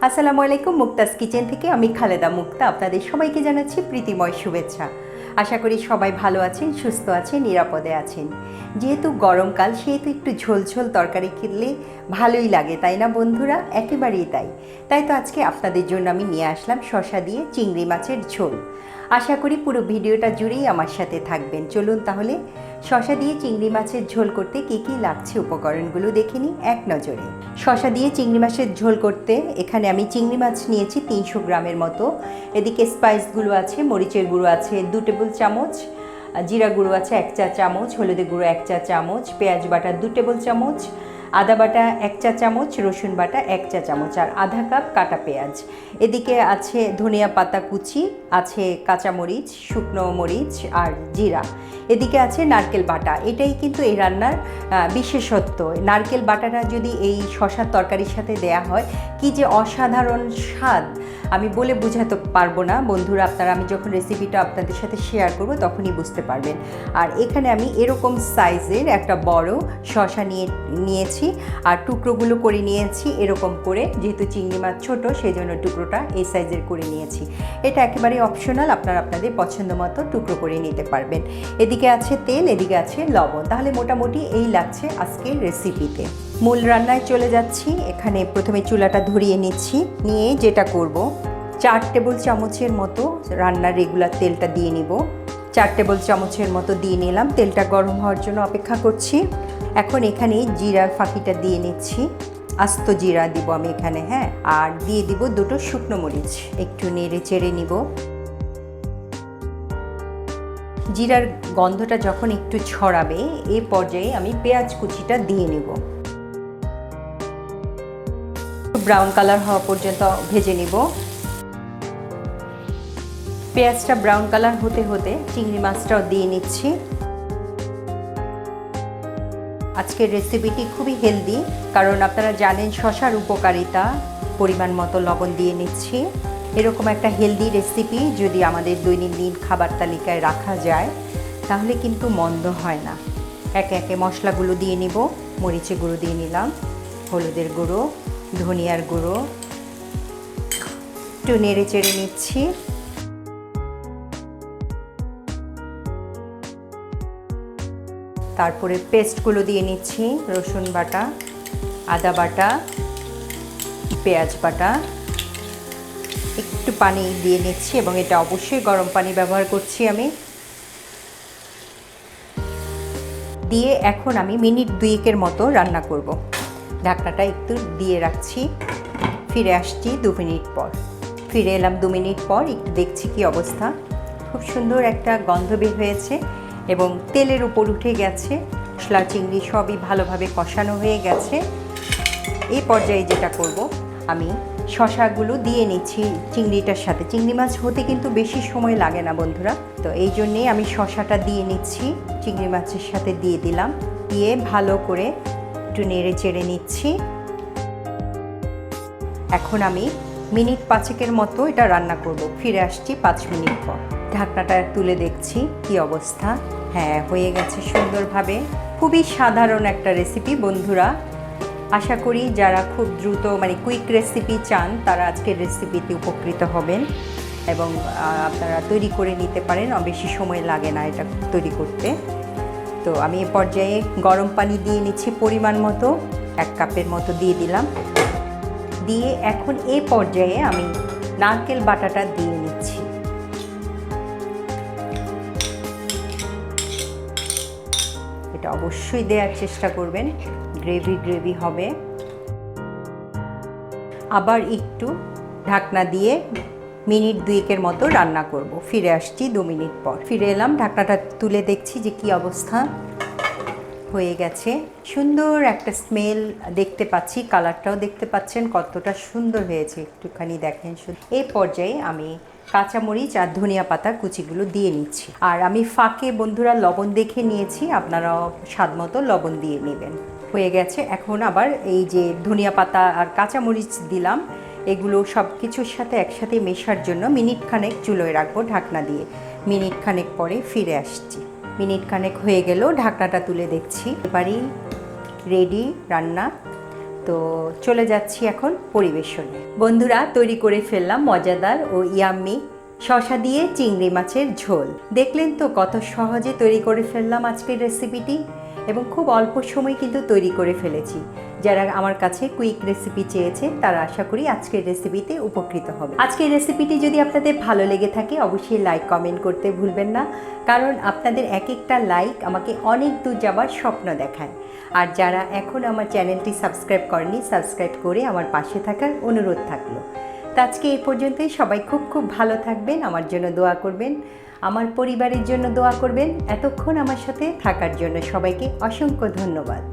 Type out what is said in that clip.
আসসালামু আলাইকুম। মুক্তাস কিচেন থেকে আমি খালেদা মুক্তা আপনাদের সবাইকে জানাচ্ছি প্রীতিময় শুভেচ্ছা। আশা করি সবাই ভালো আছেন, সুস্থ আছেন, নিরাপদে আছেন। যেহেতু গরমকাল সেহেতু একটু ঝোল ঝোল তরকারি খেলে ভালোই লাগে, তাই না বন্ধুরা? একেবারেই তাই তো আজকে আপনাদের জন্য আমি নিয়ে আসলাম শসা দিয়ে চিংড়ি মাছের ঝোল। আশা করি পুরো ভিডিওটা জুড়েই আমার সাথে থাকবেন। চলুন তাহলে শসা দিয়ে চিংড়ি মাছের ঝোল করতে কী কী লাগছে উপকরণগুলো দেখে নিই এক নজরে। শসা দিয়ে চিংড়ি মাছের ঝোল করতে এখানে আমি চিংড়ি মাছ নিয়েছি 300 গ্রামের মতো। এদিকে স্পাইসগুলো আছে, মরিচের গুঁড়ো আছে 2 টেবিল চামচ, জিরা গুঁড়ো আছে 1 চা চামচ, হলুদের গুঁড়ো 1 চা চামচ, পেঁয়াজ বাটা 2 টেবিল চামচ, আদা বাটা 1 চা চামচ, রসুন বাটা 1 চা চামচ আর আধা কাপ কাটা পেঁয়াজ। এদিকে আছে ধনিয়া পাতা কুচি, আছে কাঁচামরিচ, শুকনো মরিচ আর জিরা। এদিকে আছে নারকেল বাটা। এটাই কিন্তু এই রান্নার বিশেষত্ব। নারকেল বাটাটা যদি এই শসার তরকারির সাথে দেয়া হয় কি যে অসাধারণ স্বাদ আমি বলে বোঝাতে পারবো না বন্ধুরা। আমি যখন রেসিপিটা আপনাদের সাথে শেয়ার করব তখনই বুঝতে পারবেন। আর এখানে আমি এরকম সাইজের একটা বড় শসা নিয়েছি আর টুকরোগুলো করে নিয়েছি এরকম করে। যেহেতু চিংড়ি মাছ ছোটো সেই জন্য টুকরোটা এই সাইজের করে নিয়েছি। এটা একেবারে অপশনাল, আপনাদের পছন্দ মতো টুকরো করে নিতে পারবেন। এদিকে আছে তেল, এদিকে আছে লবণ। তাহলে মোটামুটি এই লাগছে আজকের রেসিপিতে। মূল রান্নায় চলে যাচ্ছি। এখানে প্রথমে চুলাটা ধরিয়ে নিচ্ছি, নিয়ে যেটা করব 4 টেবিল চামচের মতো রান্নার রেগুলার তেলটা দিয়ে নিব। 4 টেবিল চামচের মতো দিয়ে নিলাম। তেলটা গরম হওয়ার জন্য অপেক্ষা করছি। এখন এখানে জিরার ফাঁকিটা দিয়ে নিচ্ছি। আস্ত জিরা দিব আমি এখানে, হ্যাঁ। আর দিয়ে দিব 2টো শুকনো মরিচ, একটু নেড়ে চেড়ে নিব। জিরার গন্ধটা যখন একটু ছড়াবে এই পর্যায়ে আমি পেঁয়াজ কুচিটা দিয়ে নেব। ব্রাউন কালার হওয়া পর্যন্ত ভেজে নিব। পেঁয়াজটা ব্রাউন কালার হতে হতে চিংড়ি মাছটাও দিয়ে নিচ্ছি। আজকের রেসিপিটি খুবই হেলদি, কারণ আপনারা জানেন শসার উপকারিতা। পরিমাণ মতো লবণ দিয়ে নিচ্ছি। এরকম একটা হেলদি রেসিপি যদি আমাদের দৈনন্দিন খাবার তালিকায় রাখা যায় তাহলে কিন্তু মন্দ হয় না। একে একে মশলাগুলো দিয়ে নিব। মরিচের গুঁড়ো দিয়ে নিলাম, হলুদের গুঁড়ো, ধনিয়ার গুঁড়ো, একটু নেড়ে চেড়ে নিচ্ছি। তারপরে পেস্টগুলো দিয়ে নিচ্ছি। রসুন বাটা, আদা বাটা, পেঁয়াজ বাটা, একটু পানি দিয়ে নিচ্ছি এবং এটা অবশ্যই গরম পানি ব্যবহার করছি আমি। দিয়ে এখন আমি মিনিট 2 মতো রান্না করব। ঢাকনাটা একটু দিয়ে রাখছি। ফিরে আসছি 2 মিনিট পর। ফিরে এলাম 2 মিনিট পর, একটু দেখছি কি অবস্থা। খুব সুন্দর একটা গন্ধ বের হয়েছে এবং তেলের উপর উঠে গেছে। মশলা চিংড়ি সবই ভালোভাবে কষানো হয়ে গেছে। এই পর্যায়ে যেটা করব আমি শসাগুলো দিয়ে নিচ্ছি চিংড়িটার সাথে। চিংড়ি মাছ হতে কিন্তু বেশি সময় লাগে না বন্ধুরা, তো এই জন্যেই আমি শসাটা দিয়ে নিচ্ছি। চিংড়ি মাছের সাথে দিয়ে দিলাম, দিয়ে ভালো করে একটু নেড়ে চেড়ে নিচ্ছি। এখন আমি মিনিট 5 মতো এটা রান্না করব। ফিরে আসছি 5 মিনিট পর। ঢাকনাটা তুলে দেখছি কি অবস্থা। হ্যাঁ, হয়ে গেছে সুন্দরভাবে। খুবই সাধারণ একটা রেসিপি বন্ধুরা। আশা করি যারা খুব দ্রুত কুইক রেসিপি চান তারা আজকের রেসিপিতে উপকৃত হবেন এবং আপনারা তৈরি করে নিতে পারেন। বেশি সময় লাগে না এটা তৈরি করতে। তো আমি এ পর্যায়ে গরম পানি দিয়ে নিচ্ছি পরিমাণ মতো, 1 কাপের মতো দিয়ে দিলাম। দিয়ে এখন এই পর্যায়ে আমি নারকেল বাটাটা দিয়ে নিচ্ছি। এটা অবশ্যই দেওয়ার চেষ্টা করবেন, গ্রেভি হবে। আবার একটু ঢাকনা দিয়ে মিনিট 2 মতো রান্না করব। ফিরে আসছি 2 মিনিট পর। ফিরে এলাম, ঢাকনাটা তুলে দেখছি যে কি অবস্থা। হয়ে গেছে, সুন্দর একটা স্মেল দেখতে পাচ্ছি, কালারটাও দেখতে পাচ্ছেন কতটা সুন্দর হয়েছে, একটুখানি দেখেন শুধু। এই পর্যায়ে আমি কাঁচামরিচ আর ধনিয়া পাতা কুচিগুলো দিয়ে নিচ্ছি। আর আমি ফাঁকে বন্ধুরা লবণ দেখে নিয়েছি, আপনারাও স্বাদ মতো লবণ দিয়ে নেবেন। হয়ে গেছে। এখন আবার এই যে ধনিয়া পাতা আর কাঁচামরিচ দিলাম, এগুলো সব কিছুর সাথে একসাথে মেশার জন্য মিনিট খানেক চুলোয় রাখবো ঢাকনা দিয়ে। মিনিট খানেক পরে ফিরে আসছি। মিনিট খানেক হয়ে গেল, ঢাকনাটা তুলে দেখছি। এবারেই রেডি রান্না। তো চলে যাচ্ছি এখন পরিবেশনে। বন্ধুরা, তৈরি করে ফেললাম মজাদার ও ইয়াম্মি শসা দিয়ে চিংড়ি মাছের ঝোল। দেখলেন তো কত সহজে তৈরি করে ফেললাম আজকের রেসিপিটি, এবং খুব অল্প সময় কিন্তু তৈরি করে ফেলেছি। যারা আমার কাছে কুইক রেসিপি চেয়েছে তারা আশা করি আজকের রেসিপিতে উপকৃত হবে। আজকের রেসিপিটি যদি আপনাদের ভালো লেগে থাকে অবশ্যই লাইক কমেন্ট করতে ভুলবেন না, কারণ আপনাদের এক একটা লাইক আমাকে অনেক দূর যাবার স্বপ্ন দেখায়। আর যারা এখন আমার চ্যানেলটি সাবস্ক্রাইব করেনি, সাবস্ক্রাইব করে আমার পাশে থাকার অনুরোধ থাকলো। তো আজকে এই পর্যন্তই। সবাই খুব খুব ভালো থাকবেন, আমার জন্য দোয়া করবেন, আমার পরিবারের জন্য দোয়া করবেন। এতক্ষণ আমার সাথে থাকার জন্য সবাইকে অসংখ্য ধন্যবাদ।